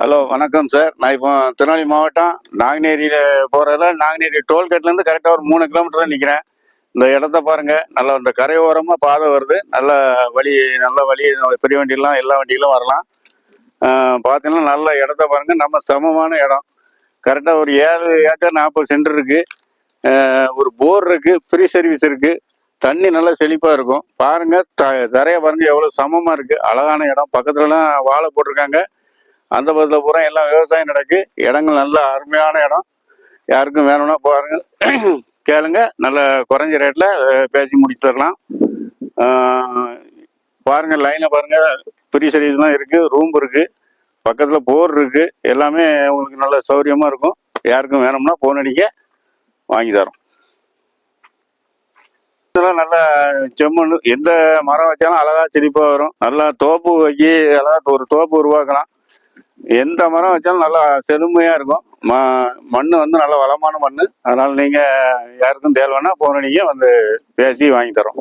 Hello வணக்கம் sir. நான் இப்போ திருநெல்வேலி மாவட்டம் நாங்குநேரியில் போகிறதுல நாங்குநேரி டோல்கேட்லேருந்து கரெக்டாக ஒரு 3 கிலோமீட்டர் தான் நிற்கிறேன். இந்த இடத்த பாருங்கள், நல்லா இந்த கரையோரமாக பாதை வருது. நல்ல வழி, பெரிய வண்டியெல்லாம் எல்லா வண்டியிலும் வரலாம். பார்த்தீங்கன்னா நல்ல இடத்த பாருங்கள், நம்ம சமமான இடம். கரெக்டாக ஒரு 7 ஏக்கர் 40 சென்ட் இருக்குது. ஒரு போர் இருக்குது, ஃப்ரீ சர்வீஸ் இருக்குது. தண்ணி நல்லா செழிப்பாக இருக்கும். பாருங்கள், தரையை பாருங்கள் எவ்வளோ சமமாக இருக்குது. அழகான இடம். பக்கத்துலலாம் வாழை போட்டிருக்காங்க. அந்த பக்கத்தில் பூரா எல்லாம் விவசாயம் நடக்கு. இடங்கள் நல்ல அருமையான இடம். யாருக்கும் வேணும்னா பாருங்க, கேளுங்க. நல்ல குறைஞ்ச ரேட்டில் பேசி முடிச்சு தரலாம். பாருங்க, லைனை பாருங்க, ஃப்ரீ சர்வீஸ்லாம் இருக்குது, ரூம் இருக்குது, பக்கத்தில் போர் இருக்குது. எல்லாமே உங்களுக்கு நல்ல சௌகரியமாக இருக்கும். யாருக்கும் வேணும்னா ஃபோன் அடிக்க வாங்கி தரோம். இதெல்லாம் நல்லா செம்மண், எந்த மரம் வச்சாலும் அழகா செழிப்பாக வரும். நல்லா தோப்பு வைக்கி அழகா ஒரு தோப்பு உருவாக்கலாம். எந்த மரம் வச்சாலும் நல்லா செழுமையாக இருக்கும். மண் வந்து நல்ல வளமான மண். அதனால் நீங்கள் யாருக்கும் தேவைன்னா ஃபோன் அடிங்க, வந்து பேசி வாங்கி தரோம்.